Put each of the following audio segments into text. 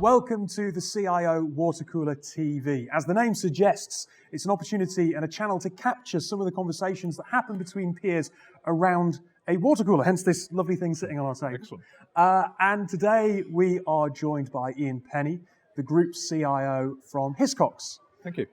Welcome to the CIO WaterCooler TV. As the name suggests, it's an opportunity and a channel to capture some of the conversations that happen between peers around a water cooler, hence this lovely thing sitting on our table. Excellent. And today we are joined by Ian Penny, the Group CIO from Hiscox. Thank you.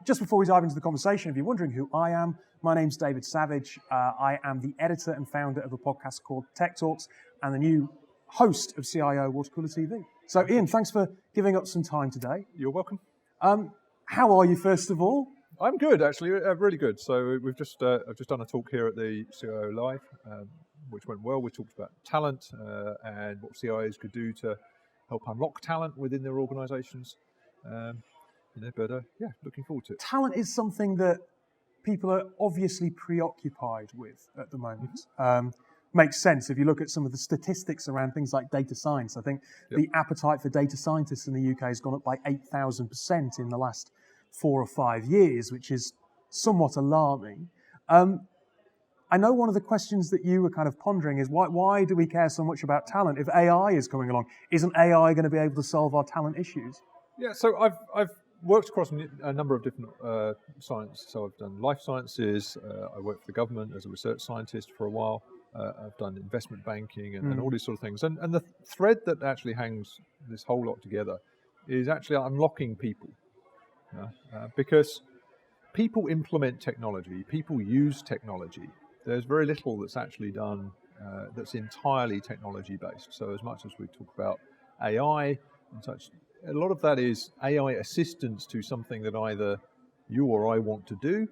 Just before we dive into the conversation, if you're wondering who I am, my name's David Savage. I am the editor and founder of a podcast called Tech Talks and the new host of CIO WaterCooler TV. So Ian, thanks for giving up some time today. You're welcome. How are you, first of all? I'm good, actually, really good. So we've just I've just done a talk here at the CIO Live, which went well. We talked about talent and what CIOs could do to help unlock talent within their organisations. Yeah, looking forward to it. Talent is something that people are obviously preoccupied with at the moment. Makes sense if you look at some of the statistics around things like data science. I think the appetite for data scientists in the UK has gone up by 8,000% in the last 4 or 5 years, which is somewhat alarming. I know one of the questions that you were kind of pondering is why do we care so much about talent? If AI is coming along, isn't AI going to be able to solve our talent issues? Yeah, so I've worked across a number of different science. So I've done life sciences. I worked for the government as a research scientist for a while. I've done investment banking and all these sort of things. And the thread that actually hangs this whole lot together is actually unlocking people. Because people implement technology, people use technology. There's very little that's actually done that's entirely technology based. So as much as we talk about AI and such, a lot of that is AI assistance to something that either you or I want to do,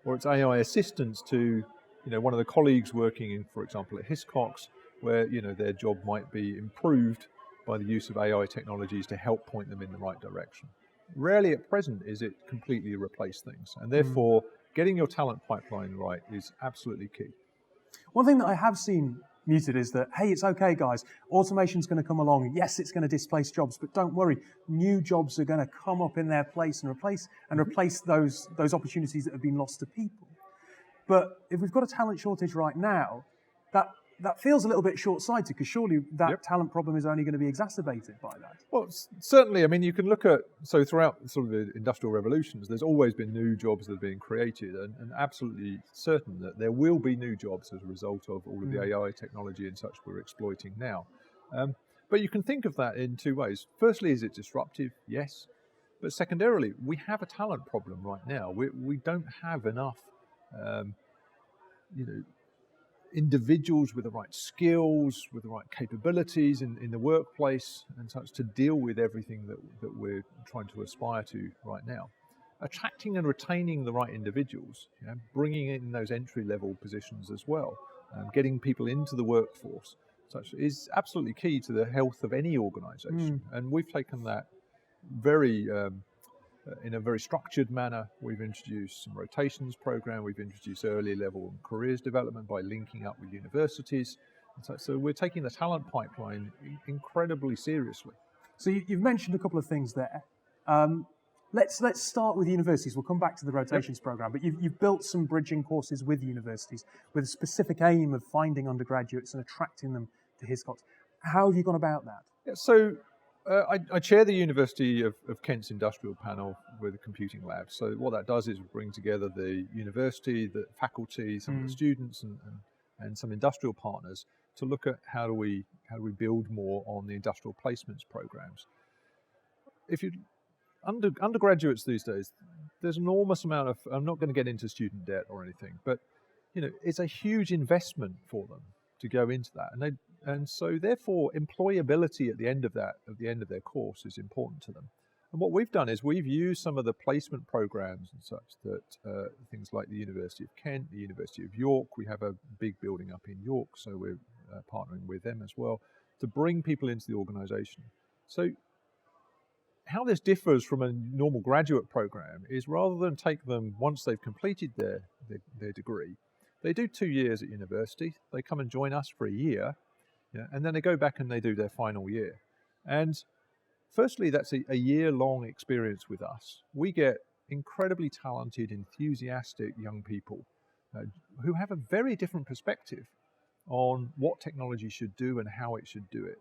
or it's AI assistance to one of the colleagues working in, for example, at Hiscox, where their job might be improved by the use of AI technologies to help point them in the right direction. Rarely at present is it completely replace things, and therefore getting your talent pipeline right is absolutely key. One thing that I have seen muted is that, hey, it's okay, guys, automation's going to come along. Yes, it's going to displace jobs, but don't worry, new jobs are going to come up in their place and replace those opportunities that have been lost to people. But if we've got a talent shortage right now, that feels a little bit short-sighted, because surely that talent problem is only going to be exacerbated by that. Well, certainly. I mean, you can look at, so throughout sort of the industrial revolutions, there's always been new jobs that are being created, and absolutely certain that there will be new jobs as a result of all of the AI technology and such we're exploiting now. But you can think of that in two ways. Firstly, is it disruptive? Yes. But secondarily, we have a talent problem right now. We don't have enough individuals with the right skills, with the right capabilities in the workplace and such to deal with everything that we're trying to aspire to right now. Attracting and retaining the right individuals, bringing in those entry-level positions as well, getting people into the workforce, such is absolutely key to the health of any organisation. And we've taken that in a very structured manner. We've introduced some rotations program. We've introduced early level careers development by linking up with universities. So we're taking the talent pipeline incredibly seriously. So you've mentioned a couple of things there. Let's start with universities. We'll come back to the rotations program, but you've built some bridging courses with universities with a specific aim of finding undergraduates and attracting them to Hiscox. How have you gone about that? Yeah, so I chair the University of Kent's industrial panel with a computing lab. So what that does is bring together the university, the faculty, some of the students, and some industrial partners to look at how do we build more on the industrial placements programs. If you undergraduates these days, there's an enormous amount of, I'm not going to get into student debt or anything, but it's a huge investment for them to go into that, and so therefore employability at the end of their course is important to them. And what we've done is we've used some of the placement programs and such that things like the University of Kent, the University of York, we have a big building up in York, so we're partnering with them as well to bring people into the organisation. So how this differs from a normal graduate program is, rather than take them once they've completed their degree, they do 2 years at university, they come and join us for a year, and then they go back and they do their final year. And firstly, that's a year-long experience with us. We get incredibly talented, enthusiastic young people who have a very different perspective on what technology should do and how it should do it.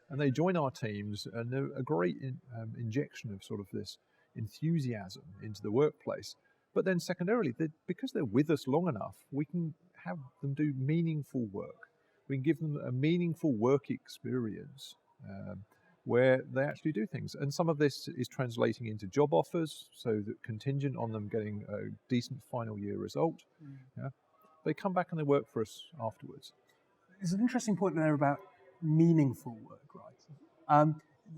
and they join our teams, and they're a great injection of sort of this enthusiasm into the workplace. But then secondarily, because they're with us long enough, we can have them do meaningful work. We can give them a meaningful work experience where they actually do things. And some of this is translating into job offers, so that contingent on them getting a decent final year result, they come back and they work for us afterwards. There's an interesting point there about meaningful work, right?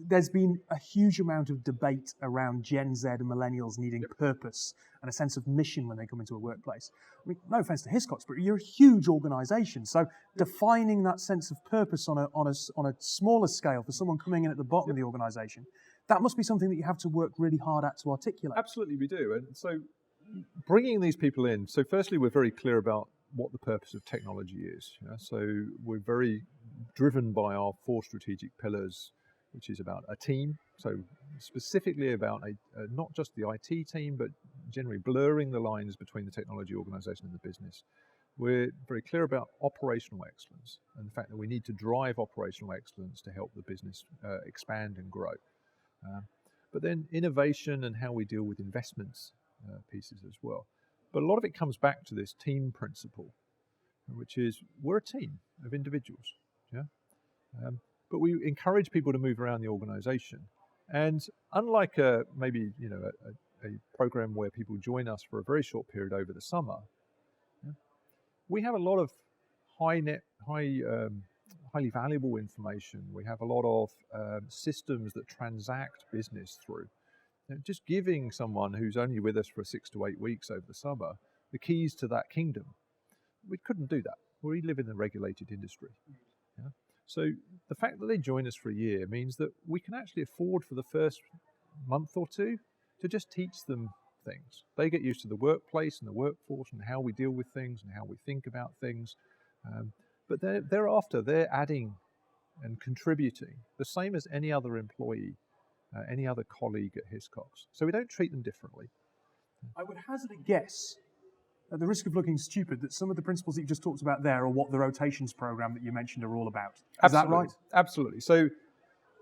There's been a huge amount of debate around Gen Z and millennials needing purpose and a sense of mission when they come into a workplace. I mean, no offense to Hiscox, but you're a huge organization. So defining that sense of purpose on a smaller scale for someone coming in at the bottom of the organization, that must be something that you have to work really hard at to articulate. Absolutely, we do. And so bringing these people in, so firstly, we're very clear about what the purpose of technology is. So we're very driven by our 4 strategic pillars, which is about a team, so specifically about not just the IT team, but generally blurring the lines between the technology organization and the business. We're very clear about operational excellence and the fact that we need to drive operational excellence to help the business expand and grow. But then innovation and how we deal with investments pieces as well. But a lot of it comes back to this team principle, which is we're a team of individuals. But we encourage people to move around the organization. And unlike maybe a program where people join us for a very short period over the summer, we have a lot of highly valuable information. We have a lot of systems that transact business through. Just giving someone who's only with us for 6 to 8 weeks over the summer the keys to that kingdom, we couldn't do that. We live in a regulated industry. So the fact that they join us for a year means that we can actually afford for the first month or 2 to just teach them things. They get used to the workplace and the workforce and how we deal with things and how we think about things. But thereafter, they're adding and contributing the same as any other employee, any other colleague at Hiscox. So we don't treat them differently. I would hazard a guess, at the risk of looking stupid, that some of the principles that you just talked about there are what the rotations program that you mentioned are all about. Is that right? Absolutely. So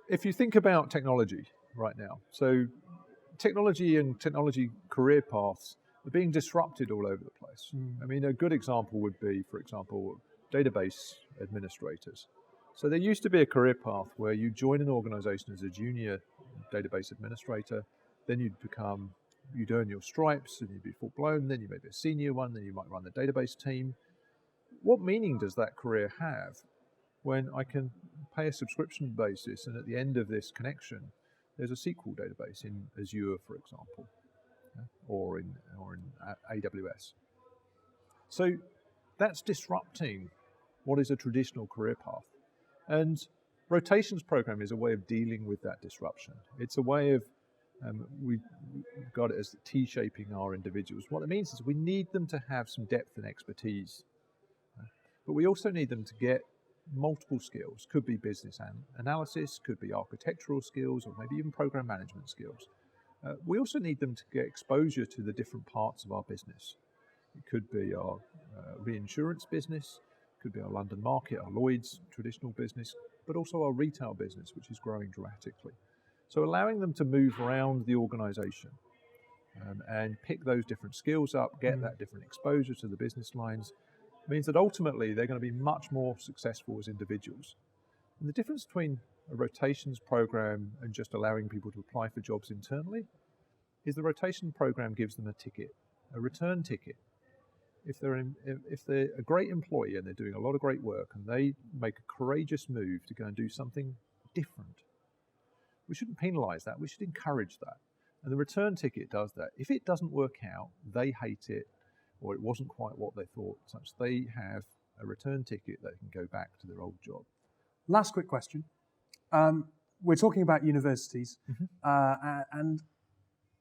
if you think about technology right now, so technology and technology career paths are being disrupted all over the place. I mean, a good example would be, for example, database administrators. So there used to be a career path where you join an organization as a junior database administrator, then you'd earn your stripes and you'd be full blown, then you may be a senior one, then you might run the database team. What meaning does that career have when I can pay a subscription basis and at the end of this connection, there's a SQL database in Azure, for example, or in AWS. So that's disrupting what is a traditional career path. And rotations program is a way of dealing with that disruption. It's a way of we've got it as T-shaping our individuals. What it means is we need them to have some depth and expertise, but we also need them to get multiple skills. Could be business analysis, could be architectural skills, or maybe even program management skills. We also need them to get exposure to the different parts of our business. It could be our reinsurance business, could be our London market, our Lloyd's traditional business, but also our retail business, which is growing dramatically. So allowing them to move around the organization and pick those different skills up, get that different exposure to the business lines, means that ultimately they're going to be much more successful as individuals. And the difference between a rotations program and just allowing people to apply for jobs internally is the rotation program gives them a ticket, a return ticket. If they're a great employee and they're doing a lot of great work and they make a courageous move to go and do something different, we shouldn't penalize that, we should encourage that. And the return ticket does that. If it doesn't work out, they hate it, or it wasn't quite what they thought, such they have a return ticket that can go back to their old job. Last quick question. We're talking about universities, and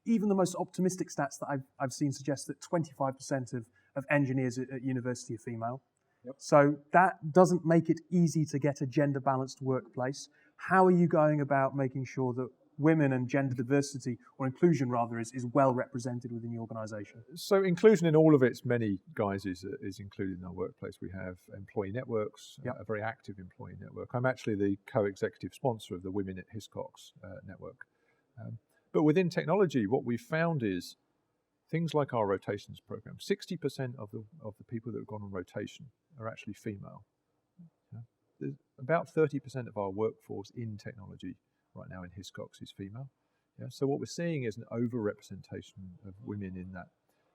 even the most optimistic stats that I've seen suggest that 25% of engineers at university are female. Yep. So that doesn't make it easy to get a gender-balanced workplace. How are you going about making sure that women and gender diversity, or inclusion rather, is well represented within the organisation? So inclusion in all of its many guises is included in our workplace. We have employee networks, Yep. a very active employee network. I'm actually the co-executive sponsor of the Women at Hiscox network. But within technology, what we've found is things like our rotations program. 60% of the people that have gone on rotation are actually female. There's about 30% of our workforce in technology right now in Hiscox is female. Yeah, so what we're seeing is an over-representation of women in that.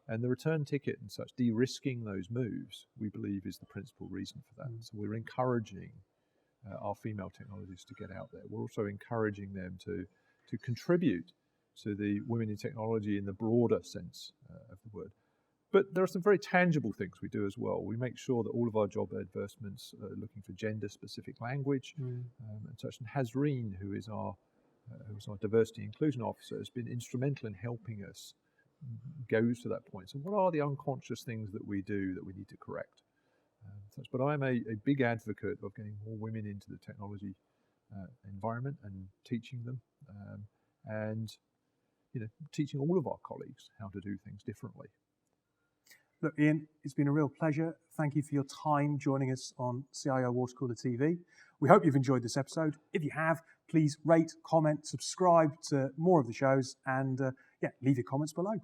And the return ticket and such, de-risking those moves, we believe is the principal reason for that. So we're encouraging our female technologists to get out there. We're also encouraging them to contribute to the women in technology in the broader sense of the word. But there are some very tangible things we do as well. We make sure that all of our job advertisements are looking for gender-specific language and such. And Hazreen, who is our diversity inclusion officer, has been instrumental in helping us go to that point. So what are the unconscious things that we do that we need to correct? But I'm a big advocate of getting more women into the technology environment and teaching them, and teaching all of our colleagues how to do things differently. Look, Ian, it's been a real pleasure. Thank you for your time joining us on CIO WaterCooler TV. We hope you've enjoyed this episode. If you have, please rate, comment, subscribe to more of the shows, and leave your comments below.